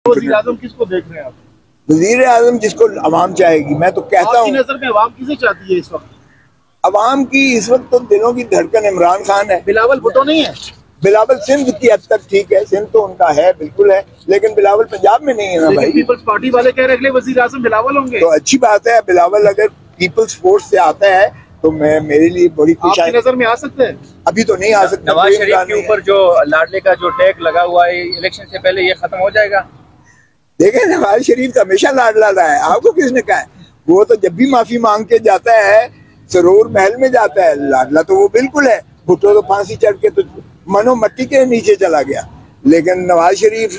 वज़ीर आज़म किसको देख रहे हैं आप? वज़ीर आज़म जिसको अवाम चाहेगी। मैं तो कहता हूँ, नजर में अवाम किसे चाहती है इस वक्त? अवाम की इस वक्त तो दिलों की धड़कन इमरान खान है। बिलावल भुट्टो नहीं है? बिलावल सिंध की हद तक ठीक है, सिंध तो उनका है, बिल्कुल है, लेकिन बिलावल पंजाब में नहीं है ना भाई। पीपल्स पार्टी वाले कह रहे अगले वज़ीर आज़म बिलावल होंगे। तो अच्छी बात है, बिलावल अगर पीपल्स फोर्स से आता है तो मैं, मेरे लिए बड़ी खुशी है। नजर में आ सकते हैं? अभी तो नहीं आ सकता। नवाज शरीफ के ऊपर जो लाडले का जो टैग लगा हुआ है, इलेक्शन से पहले ये खत्म हो जाएगा? देखें, नवाज शरीफ तो हमेशा लाडला रहा है, आपको किसने कहा है? वो तो जब भी माफी मांग के जाता है सरोवर महल में जाता है, लाडला तो वो बिल्कुल है। भुट्टो तो फांसी चढ़ के तो मनो मट्टी के नीचे चला गया, लेकिन नवाज शरीफ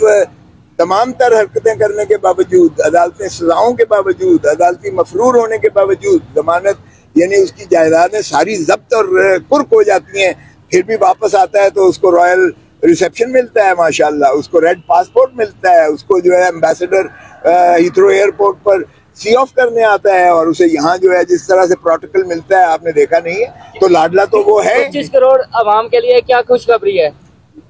तमाम तर हरकतें करने के बावजूद, अदालती सजाओं के बावजूद, अदालती मफरूर होने के बावजूद, जमानत यानी उसकी जायदादें सारी जब्त और कुर्क हो जाती हैं, फिर भी वापस आता है तो उसको रॉयल रिसेप्शन मिलता है माशाल्लाह, उसको रेड पासपोर्ट मिलता है, उसको जो है एम्बेसडर हीथ्रो एयरपोर्ट पर सी ऑफ करने आता है, और उसे यहाँ जो है जिस तरह से प्रोटोकॉल मिलता है आपने देखा नहीं है। तो लाडला तो वो है। 25 करोड़ अवाम के लिए क्या खुशखबरी है?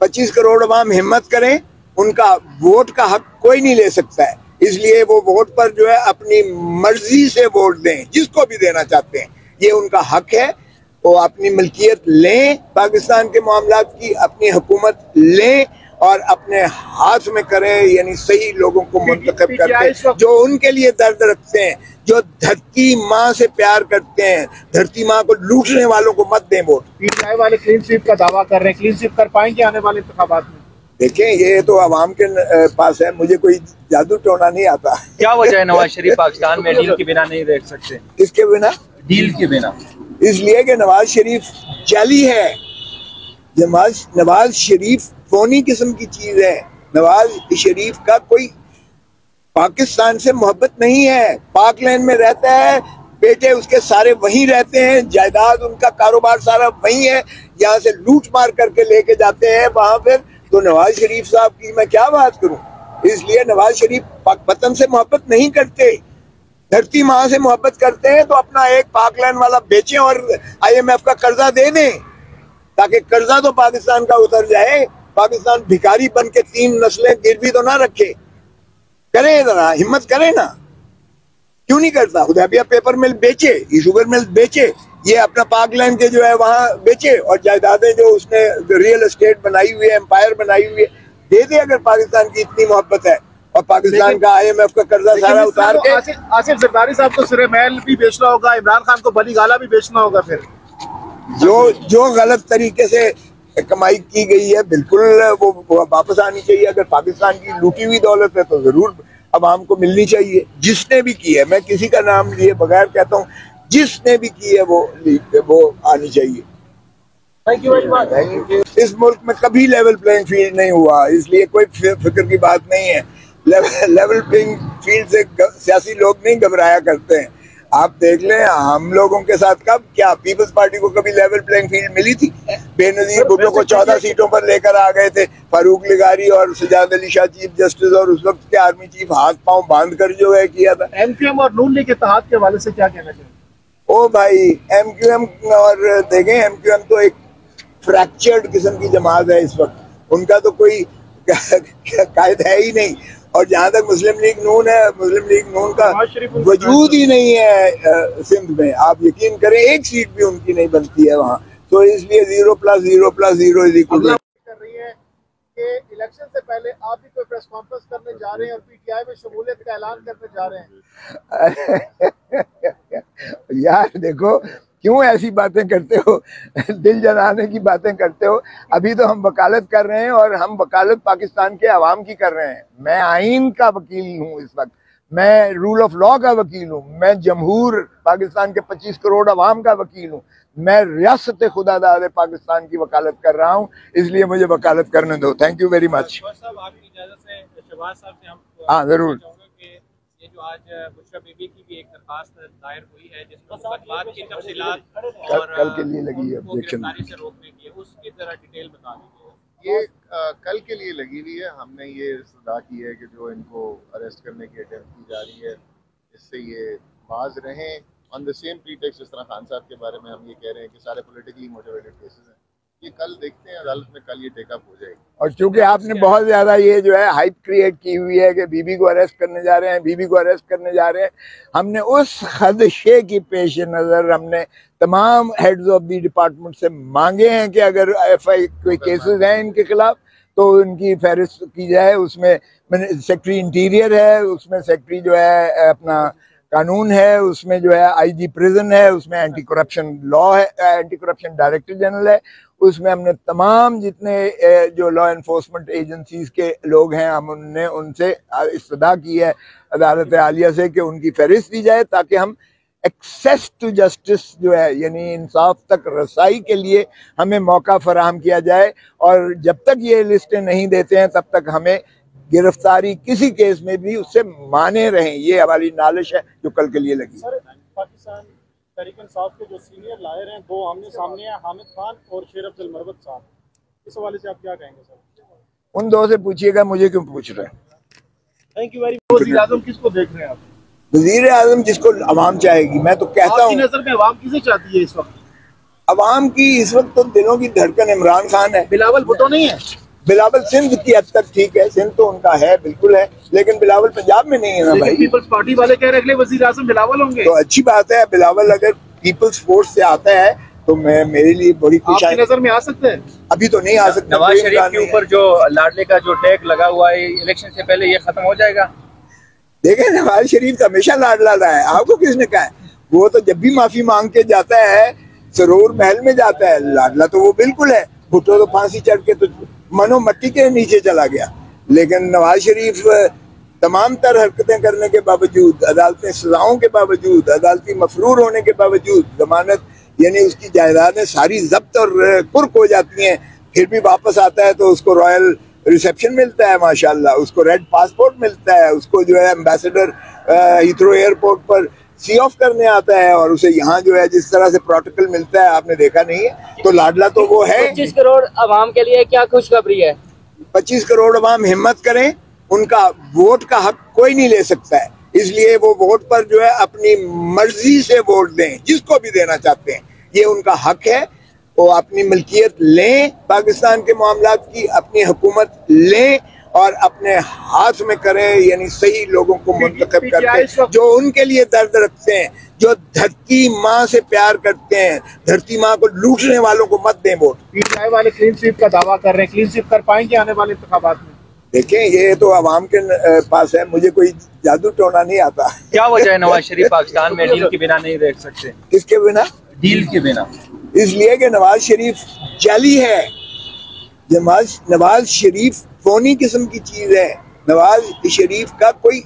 25 करोड़ अवाम हिम्मत करें, उनका वोट का हक कोई नहीं ले सकता है, इसलिए वो वोट पर जो है अपनी मर्जी से वोट दें, जिसको भी देना चाहते हैं, ये उनका हक है। वो अपनी मिल्कियत लें, पाकिस्तान के मामलात की अपनी हुकूमत लें और अपने हाथ में करें, यानी सही लोगों को मुंतखब करके जो उनके लिए दर्द रखते हैं, जो धरती माँ से प्यार करते हैं, धरती माँ को लूटने वालों को मत दें वोट। पीटीआई वाले क्लीन स्वीप का दावा कर रहे हैं, क्लीन स्वीप कर पाएंगे आने वाले इंतखाबात में? देखें, ये तो आवाम के पास है, मुझे कोई जादू टोना नहीं आता। क्या वजह है नवाज शरीफ पाकिस्तान में डील के बिना नहीं रह सकते? किसके बिना? डील के बिना। इसलिए कि नवाज शरीफ जाली है। नवाज शरीफ फोनी किस्म की चीज है। नवाज शरीफ का कोई पाकिस्तान से मोहब्बत नहीं है, पाक लैंड में रहता है, बेटे उसके सारे वहीं रहते हैं, जायदाद उनका कारोबार सारा वहीं है, यहाँ से लूट मार करके लेके जाते हैं वहां पर। तो नवाज शरीफ साहब की मैं क्या बात करूं। इसलिए नवाज शरीफ पाक वतन से मोहब्बत नहीं करते, धरती माँ से मोहब्बत करते हैं। तो अपना एक पाकलैंड वाला बेचें और IMF का कर्जा दे दें, ताकि कर्जा तो पाकिस्तान का उतर जाए, पाकिस्तान भिखारी बन के 3 नस्लें गिरवी तो ना रखे। करें जरा, हिम्मत करें ना, क्यों नहीं करता? हुदैबिया पेपर मिल बेचे, ये शुगर मिल बेचे, ये अपना पाकलैंड के जो है वहां बेचे, और जायदादें जो उसने रियल एस्टेट बनाई हुई है, एम्पायर बनाई हुई है, दे दे। अगर पाकिस्तान की इतनी मोहब्बत है, और पाकिस्तान का IMF का कर्जा सारा उतार के। आसिफ जरदारी साहब को सिरे महल भी बेचना होगा, इमरान खान को बली गाला भी बेचना होगा। फिर जो गलत तरीके से कमाई की गई है बिल्कुल वो वापस आनी चाहिए। अगर पाकिस्तान की लूटी हुई दौलत है तो जरूर अवाम को मिलनी चाहिए, जिसने भी की है। मैं किसी का नाम लिए बगैर कहता हूँ, जिसने भी की है वो आनी चाहिए। Thank you very much. इस मुल्क में कभी लेवल प्लेइंग फील्ड नहीं हुआ, इसलिए कोई फिक्र की बात नहीं है। लेवल प्लेइंग फील्ड से सियासी लोग नहीं घबराया करते हैं। आप देख लें, हम लोगों के साथ कब क्या पीपल्स पार्टी को कभी लेवल प्लेइंग फील्ड मिली थी? बेनजीर भुट्टो को 14 सीटों पर लेकर आ गए थे फारूक लिगारी और सजाद अली शाह चीफ जस्टिस, और उस वक्त के आर्मी चीफ हाथ पांव बांध कर जो है किया था। MQM और नून लीग के इत्तेहाद के हवाले से क्या कहना चाहिए? ओ भाई, MQM और देखें, MQM तो एक फ्रैक्चर्ड किस्म की जमात है इस वक्त, उनका तो कोई कायद है ही नहीं। और जहाँ तक मुस्लिम लीग नून है, मुस्लिम लीग नून का वजूद ही नहीं है सिंध में। आप यकीन करें, एक सीट भी उनकी नहीं बनती है वहाँ। तो इसलिए 0 + 0 + 0 कर रही है कि इलेक्शन से पहले आप भी कोई प्रेस कॉन्फ्रेंस करने जा रहे हैं और PTI में शमूलियत का ऐलान करने जा रहे हैं। यार देखो, क्यों ऐसी बातें करते हो, दिल जलाने की बातें करते हो। अभी तो हम वकालत कर रहे हैं, और हम वकालत पाकिस्तान के अवाम की कर रहे हैं। मैं आइन का वकील हूँ इस वक्त, मैं रूल ऑफ लॉ का वकील हूँ, मैं जमहूर पाकिस्तान के 25 करोड़ अवाम का वकील हूँ, मैं रियासत खुदादाद पाकिस्तान की वकालत कर रहा हूँ, इसलिए मुझे वकालत करने दो। Thank you very much. हाँ जरूर। ये जो आज बुशरा बीबी की भी एक दरखास्त दायर हुई है, जिसमें मुकदमात की तफसीलात और कल के लिए लगी है गिरफ्तारी से रोकने की है, उसकी जरा डिटेल बता दीजिए। ये कल के लिए लगी हुई है। हमने ये सदा की है कि जो इनको अरेस्ट करने की अटेम्प्ट की जा रही है, इससे ये बाज रहें। ऑन द सेम प्रीटेक्स्ट, जिस तरह खान साहब के बारे में हम ये कह रहे हैं कि सारे पॉलिटिकली मोटिवेटेड केसेस हैं, ये कल देखते हैं अदालत में, कल ये टेकअप हो जाएगी। और चूंकि आपने बहुत ज्यादा ये जो है हाइप क्रिएट की हुई है कि बीबी को अरेस्ट करने जा रहे हैं, बीबी को अरेस्ट करने जा रहे हैं, हमने उस खदशे की पेश नज़र हमने तमाम हेड्स ऑफ द डिपार्टमेंट से मांगे हैं कि अगर FI कोई केसेस हैं इनके खिलाफ तो इनकी फहरिस्त की जाए। उसमें सेक्रेटरी इंटीरियर है, उसमें सेक्रेटरी जो है अपना कानून है, उसमें जो है IG प्रिजन है, उसमें एंटी करप्शन लॉ है, एंटी करप्शन डायरेक्टर जनरल है, उसमें हमने तमाम जितने जो लॉ एनफोर्समेंट एजेंसीज के लोग हैं हमने उनसे इस्तदा की है अदालत आलिया से कि उनकी फहरिस्त दी जाए ताकि हम एक्सेस टू जस्टिस जो है यानी इंसाफ तक रसाई के लिए हमें मौका फराहम किया जाए। और जब तक ये लिस्टें नहीं देते हैं तब तक हमें गिरफ्तारी किसी केस में भी उससे माने रहें, ये हमारी नालिश है जो कल के लिए लगी। सर, पाकिस्तान तहरीक इंसाफ के जो सीनियर लायर हैं दो आमने सामने हैं, हामिद खान और शेर अब्दुल मरवत साहब, इस हवाले से आप क्या कहेंगे सर? उन दो से पूछिएगा, मुझे क्यों पूछ रहे हैं। Thank you very much. वज़ीर आज़म किसको देख रहे हैं आप? वज़ीर आज़म जिसको अवाम चाहेगी। मैं तो कहता हूँ, नजर में अवाम किसे चाहती है इस वक्त? अवाम की इस वक्त तो दिलों की धड़कन इमरान खान है। बिलावल भुट्टो नहीं है? बिलावल सिंध की हद तक ठीक है, सिंध तो उनका है, बिल्कुल है, लेकिन बिलावल पंजाब में नहीं है ना भाई। पीपल्स पार्टी वाले कह रहे हैं अगले वज़ीर आज़म बिलावल होंगे। तो अच्छी बात है, बिलावल अगर पीपल्स फोर्स से आता है तो मैं मेरे लिए बड़ी खुश है। नजर में आ सकते हैं? अभी तो नहीं आ सकता। नवाज शरीफ के ऊपर जो लाडले का जो टैग लगा हुआ है इलेक्शन से पहले, ये खत्म हो जाएगा? देखें, नवाज शरीफ तो हमेशा लाडला रहा है, आपको किसने कहा है? वो तो जब भी माफी मांग के जाता है सरोवर महल में जाता है, लाडला तो वो बिल्कुल है। भुट्टो तो फांसी चढ़ के तो मनो मट्टी के नीचे चला गया, लेकिन नवाज शरीफ तमाम तर हरकतें करने के बावजूद, अदालती सजाओं के बावजूद, अदालती मफरूर होने के बावजूद, जमानत यानी उसकी जायदादें सारी जब्त और कुर्क हो जाती हैं, फिर भी वापस आता है तो उसको रॉयल रिसेप्शन मिलता है माशाल्लाह, उसको रेड पासपोर्ट मिलता है, उसको जो है एम्बेसडर हीथ्रो एयरपोर्ट पर सी ऑफ करने आता है, और उसे यहाँ जो है जिस तरह से प्रोटोकॉल मिलता है आपने देखा नहीं है। तो लाडला तो वो है। 25 करोड़ अवाम के लिए क्या खुशखबरी है? 25 करोड़ अवाम हिम्मत करें, उनका वोट का हक कोई नहीं ले सकता है, इसलिए वो वोट पर जो है अपनी मर्जी से वोट दें, जिसको भी देना चाहते हैं, ये उनका हक है। वो अपनी मिल्कियत लें, पाकिस्तान के मामलात की अपनी हुकूमत लें और अपने हाथ में करें, यानी सही लोगों को मुंतखब करके जो उनके लिए दर्द रखते हैं, जो धरती माँ से प्यार करते हैं, धरती माँ को लूटने वालों को मत दें वोट। PTI वाले क्लीन स्वीप का दावा कर रहे हैं, क्लीन स्वीप कर पाएंगे आने वाले इंतखाबात में? देखें, ये तो अवाम के पास है, मुझे कोई जादू टोना नहीं आता। क्या वजह है नवाज शरीफ पाकिस्तान में डील के बिना नहीं रह सकते? किसके बिना? डील के बिना। इसलिए कि नवाज शरीफ जाली है। नवाज शरीफ फोनी किस्म की चीज है। नवाज शरीफ का कोई